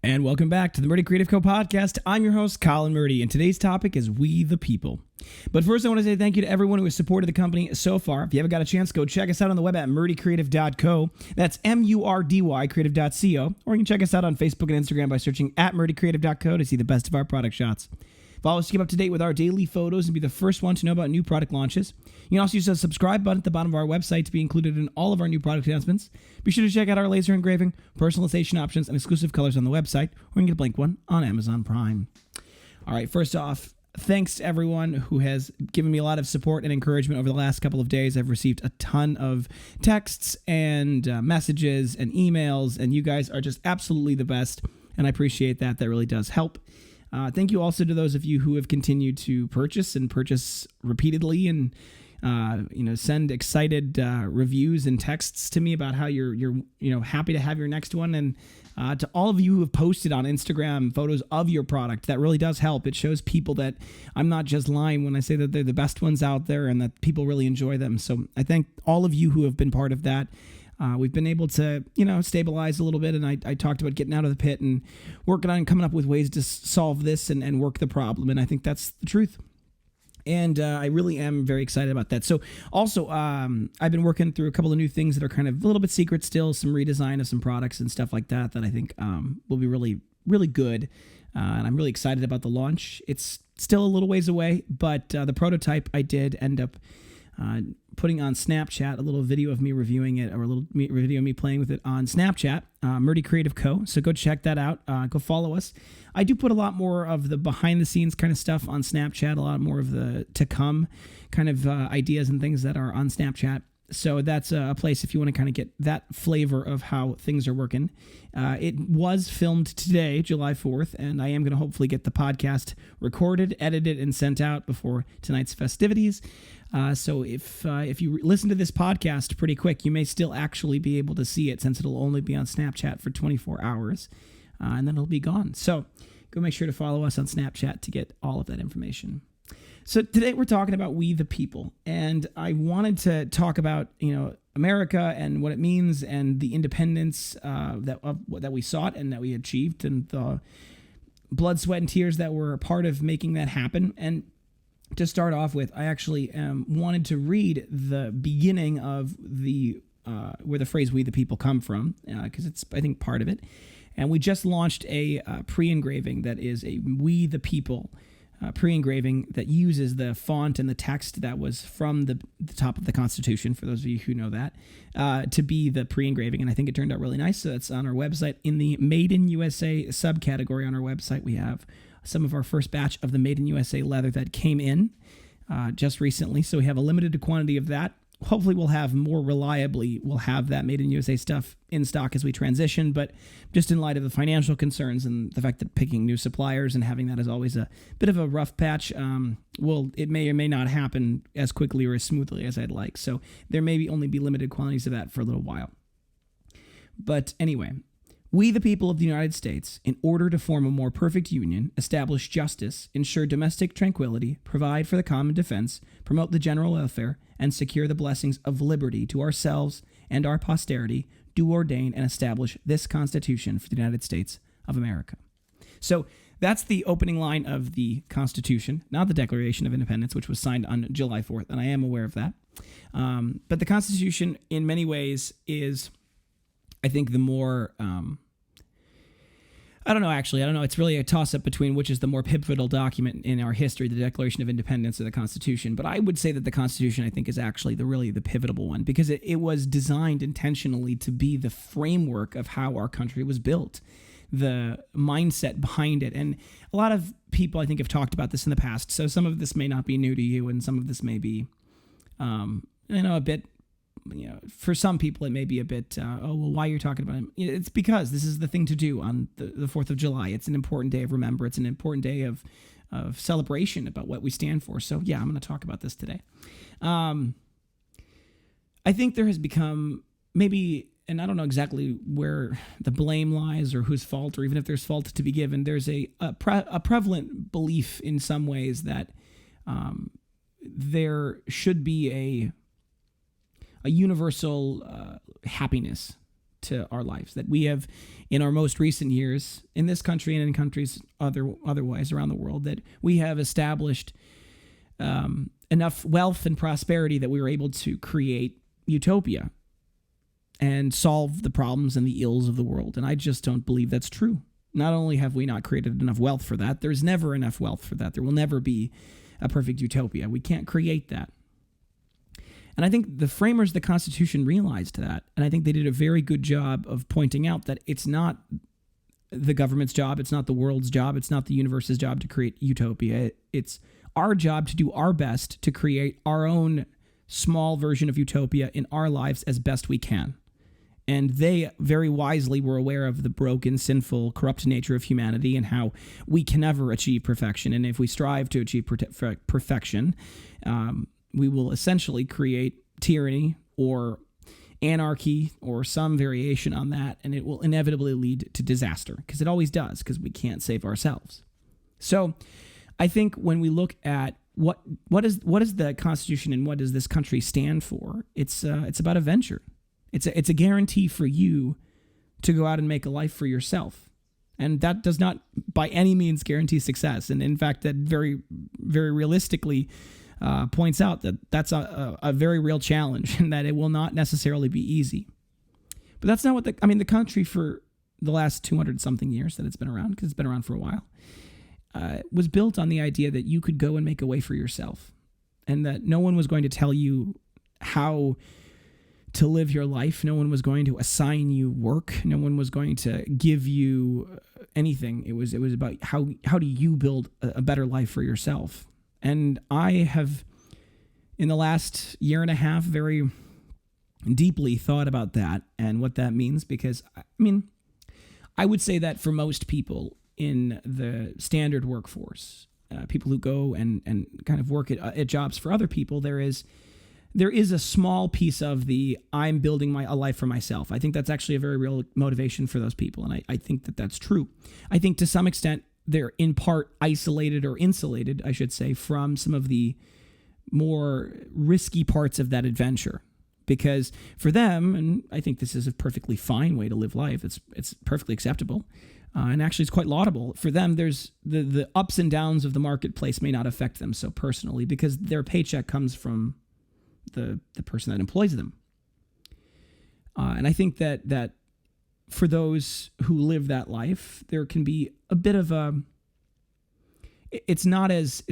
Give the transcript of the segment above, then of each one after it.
And welcome back to the Murdy Creative Co podcast. I'm your host, Colin Murdy, and today's topic is We the People. But first, I want to say thank you to everyone who has supported the company so far. If you haven't got a chance, go check us out on the web at murdycreative.co. That's MURDY creative.co. Or you can check us out on Facebook and Instagram by searching at murdycreative.co to see the best of our product shots. Follow us to keep up to date with our daily photos and be the first one to know about new product launches. You can also use the subscribe button at the bottom of our website to be included in all of our new product announcements. Be sure to check out our laser engraving, personalization options, and exclusive colors on the website, or you can get a blank one on Amazon Prime. All right, first off, thanks to everyone who has given me a lot of support and encouragement over the last couple of days. I've received a ton of texts and messages and emails, and you guys are just absolutely the best, and I appreciate that. That really does help. Thank you also to those of you who have continued to purchase repeatedly and send excited reviews and texts to me about how you're happy to have your next one. And to all of you who have posted on Instagram photos of your product, that really does help. It shows people that I'm not just lying when I say that they're the best ones out there and that people really enjoy them. So I thank all of you who have been part of that. We've been able to, stabilize a little bit, and I talked about getting out of the pit and working on coming up with ways to solve this and work the problem, and I think that's the truth. And I really am very excited about that. So also, I've been working through a couple of new things that are kind of a little bit secret still, some redesign of some products and stuff like that I think will be really, really good. And I'm really excited about the launch. It's still a little ways away, but the prototype I did end up putting on Snapchat, a little video of me reviewing it, or a little video of me playing with it on Snapchat, Murdy Creative Co. So go check that out. Go follow us. I do put a lot more of the behind the scenes kind of stuff on Snapchat, a lot more of the to come kind of ideas and things that are on Snapchat. So that's a place if you want to kind of get that flavor of how things are working. It was filmed today, July 4th, and I am going to hopefully get the podcast recorded, edited, and sent out before tonight's festivities. So if you listen to this podcast pretty quick, you may still actually be able to see it, since it'll only be on Snapchat for 24 hours, and then it'll be gone. So go make sure to follow us on Snapchat to get all of that information. So today we're talking about We the People, and I wanted to talk about America and what it means and the independence that we sought and that we achieved, and the blood, sweat, and tears that were a part of making that happen. And to start off with, I actually wanted to read the beginning of the where the phrase "We the People" come from, because it's, I think, part of it. And we just launched a pre-engraving that is a We the People pre-engraving that uses the font and the text that was from the top of the Constitution, for those of you who know that, to be the pre-engraving. And I think it turned out really nice. So it's on our website. In the Made in USA subcategory on our website, we have some of our first batch of the Made in USA leather that came in just recently. So we have a limited quantity of that. Hopefully we'll have that Made in USA stuff in stock as we transition, but just in light of the financial concerns and the fact that picking new suppliers and having that is always a bit of a rough patch, it may or may not happen as quickly or as smoothly as I'd like. So there may only be limited quantities of that for a little while. But anyway, we the people of the United States, in order to form a more perfect union, establish justice, ensure domestic tranquility, provide for the common defense, promote the general welfare, and secure the blessings of liberty to ourselves and our posterity, do ordain and establish this Constitution for the United States of America. So that's the opening line of the Constitution, not the Declaration of Independence, which was signed on July 4th, and I am aware of that. But the Constitution, in many ways, is, I think, the more... I don't know. It's really a toss-up between which is the more pivotal document in our history, the Declaration of Independence or the Constitution. But I would say that the Constitution, I think, is actually the pivotal one, because it was designed intentionally to be the framework of how our country was built, the mindset behind it. And a lot of people, I think, have talked about this in the past. So some of this may not be new to you, and some of this may be, a bit... for some people, it may be a bit, why you're talking about him? It's because this is the thing to do on the 4th of July. It's an important day of remembrance. It's an important day of celebration about what we stand for. So, yeah, I'm going to talk about this today. I think there has become maybe, and I don't know exactly where the blame lies or whose fault, or even if there's fault to be given, there's a prevalent belief in some ways that there should be a universal happiness to our lives, that we have in our most recent years in this country and in countries otherwise around the world, that we have established enough wealth and prosperity that we were able to create utopia and solve the problems and the ills of the world. And I just don't believe that's true. Not only have we not created enough wealth for that, there's never enough wealth for that. There will never be a perfect utopia. We can't create that. And I think the framers of the Constitution realized that. And I think they did a very good job of pointing out that it's not the government's job, it's not the world's job, it's not the universe's job to create utopia. It's our job to do our best to create our own small version of utopia in our lives as best we can. And they very wisely were aware of the broken, sinful, corrupt nature of humanity and how we can never achieve perfection. And if we strive to achieve perfection, we will essentially create tyranny or anarchy or some variation on that, and it will inevitably lead to disaster, because it always does, because we can't save ourselves. So I think when we look at what is the Constitution and what does this country stand for, it's about a venture. It's a guarantee for you to go out and make a life for yourself. And that does not by any means guarantee success. And in fact, that very, very realistically points out that that's a very real challenge, and that it will not necessarily be easy. But that's not what the country for the last 200 something years that it's been around, because it's been around for a while, was built on the idea that you could go and make a way for yourself, and that no one was going to tell you how to live your life. No one was going to assign you work. No one was going to give you anything. It was about how do you build a better life for yourself. And I have, in the last year and a half, very deeply thought about that and what that means, because, I would say that for most people in the standard workforce, people who go and kind of work at jobs for other people, there is a small piece of the I'm building a life for myself. I think that's actually a very real motivation for those people, and I think that that's true. I think to some extent they're in part isolated or insulated, I should say, from some of the more risky parts of that adventure. Because for them, and I think this is a perfectly fine way to live life, it's perfectly acceptable, and actually it's quite laudable. For them, there's the ups and downs of the marketplace may not affect them so personally, because their paycheck comes from the person that employs them. And I think that for those who live that life, there can be a bit of it's not as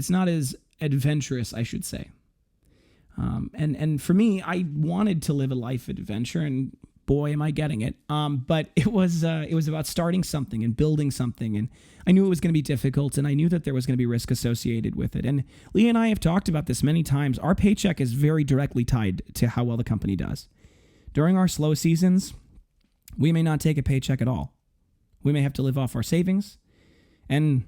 adventurous, I should say. And for me, I wanted to live a life of adventure, and boy, am I getting it. But it was about starting something and building something, and I knew it was going to be difficult, and I knew that there was going to be risk associated with it. And Lee and I have talked about this many times. Our paycheck is very directly tied to how well the company does. During our slow seasons, we may not take a paycheck at all. We may have to live off our savings, and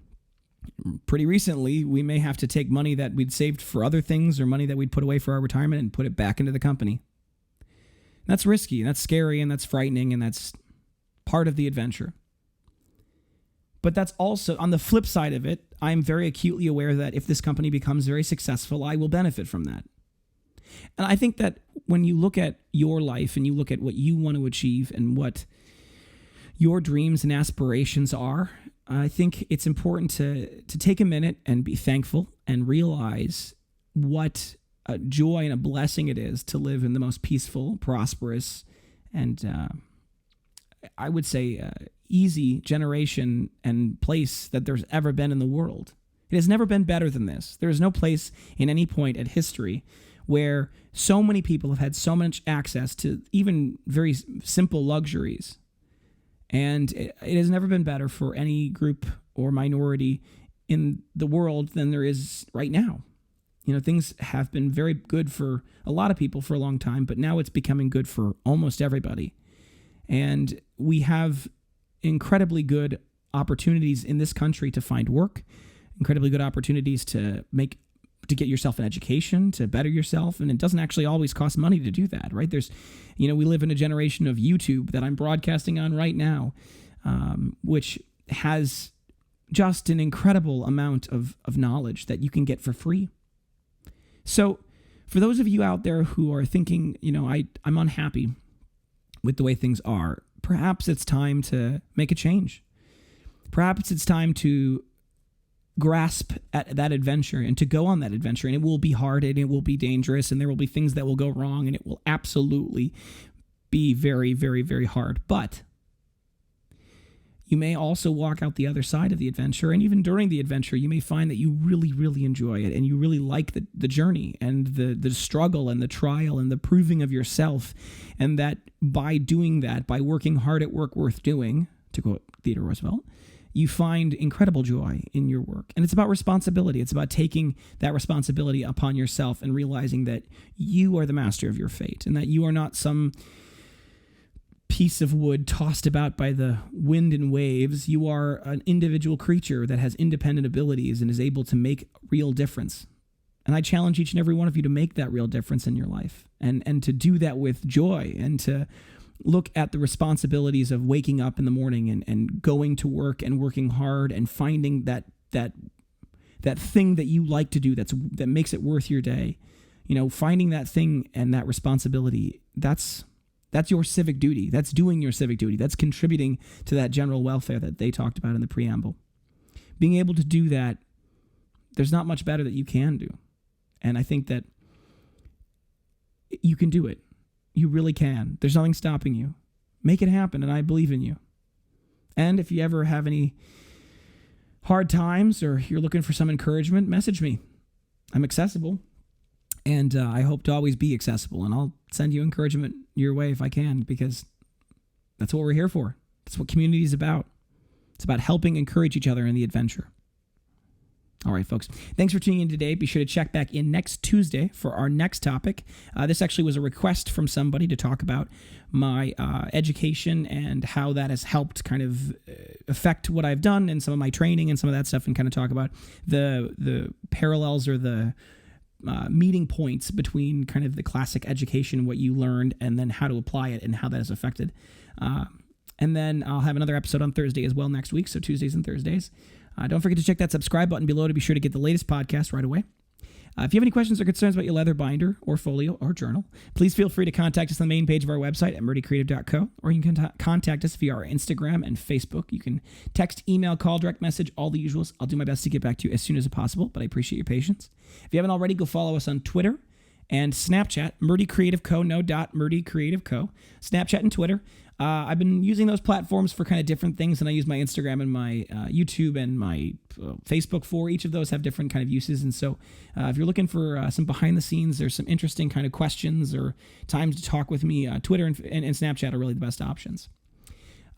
pretty recently, we may have to take money that we'd saved for other things or money that we'd put away for our retirement and put it back into the company. That's risky, and that's scary, and that's frightening, and that's part of the adventure. But that's also, on the flip side of it, I'm very acutely aware that if this company becomes very successful, I will benefit from that. And I think that when you look at your life and you look at what you want to achieve and what your dreams and aspirations are, I think it's important to take a minute and be thankful and realize what a joy and a blessing it is to live in the most peaceful, prosperous, and I would say easy generation and place that there's ever been in the world. It has never been better than this. There is no place in any point at history where so many people have had so much access to even very simple luxuries. And it has never been better for any group or minority in the world than there is right now. You know, things have been very good for a lot of people for a long time, but now it's becoming good for almost everybody. And we have incredibly good opportunities in this country to find work, incredibly good opportunities to get yourself an education, to better yourself. And it doesn't actually always cost money to do that, right? We live in a generation of YouTube that I'm broadcasting on right now, which has just an incredible amount of knowledge that you can get for free. So for those of you out there who are thinking, I'm unhappy with the way things are, perhaps it's time to make a change. Perhaps it's time to grasp at that adventure and to go on that adventure. And it will be hard and it will be dangerous and there will be things that will go wrong and it will absolutely be very, very, very hard. But you may also walk out the other side of the adventure. And even during the adventure, you may find that you really, really enjoy it and you really like the journey and the struggle and the trial and the proving of yourself. And that by doing that, by working hard at work worth doing, to quote Theodore Roosevelt, you find incredible joy in your work. And it's about responsibility. It's about taking that responsibility upon yourself and realizing that you are the master of your fate and that you are not some piece of wood tossed about by the wind and waves. You are an individual creature that has independent abilities and is able to make real difference. And I challenge each and every one of you to make that real difference in your life and to do that with joy and to look at the responsibilities of waking up in the morning and going to work and working hard and finding that thing that you like to do that makes it worth your day. You know, finding that thing and that responsibility, that's your civic duty. That's doing your civic duty. That's contributing to that general welfare that they talked about in the preamble. Being able to do that, there's not much better that you can do. And I think that you can do it. You really can. There's nothing stopping you. Make it happen, and I believe in you. And if you ever have any hard times or you're looking for some encouragement, message me. I'm accessible, and I hope to always be accessible, and I'll send you encouragement your way if I can, because that's what we're here for. That's what community is about. It's about helping encourage each other in the adventure. All right, folks. Thanks for tuning in today. Be sure to check back in next Tuesday for our next topic. This actually was a request from somebody to talk about my education and how that has helped kind of affect what I've done and some of my training and some of that stuff, and kind of talk about the parallels or the meeting points between kind of the classic education, what you learned, and then how to apply it and how that has affected. And then I'll have another episode on Thursday as well next week, so Tuesdays and Thursdays. Don't forget to check that subscribe button below to be sure to get the latest podcast right away. If you have any questions or concerns about your leather binder or folio or journal, please feel free to contact us on the main page of our website at murdycreative.co, or you can contact us via our Instagram and Facebook. You can text, email, call, direct message, all the usuals. I'll do my best to get back to you as soon as possible, but I appreciate your patience. If you haven't already, go follow us on Twitter and Snapchat, Murdy Creative Co, no dot, Murdy Creative Co, Snapchat and Twitter. I've been using those platforms for kind of different things, and I use my Instagram and my YouTube and my Facebook for. Each of those have different kind of uses, and so if you're looking for some behind the scenes, there's some interesting kind of questions or times to talk with me, Twitter and Snapchat are really the best options.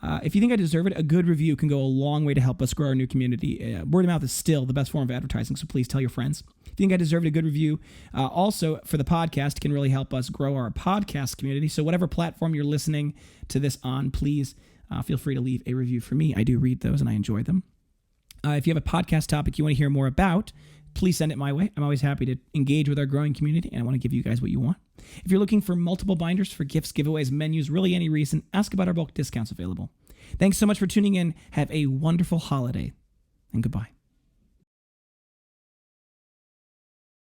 If you think I deserve it, a good review can go a long way to help us grow our new community. Word of mouth is still the best form of advertising, so please tell your friends. If you think I deserve it, a good review also for the podcast can really help us grow our podcast community. So whatever platform you're listening to this on, please feel free to leave a review for me. I do read those and I enjoy them. If you have a podcast topic you want to hear more about, please send it my way. I'm always happy to engage with our growing community, and I want to give you guys what you want. If you're looking for multiple binders for gifts, giveaways, menus, really any reason, ask about our bulk discounts available. Thanks so much for tuning in. Have a wonderful holiday, and goodbye.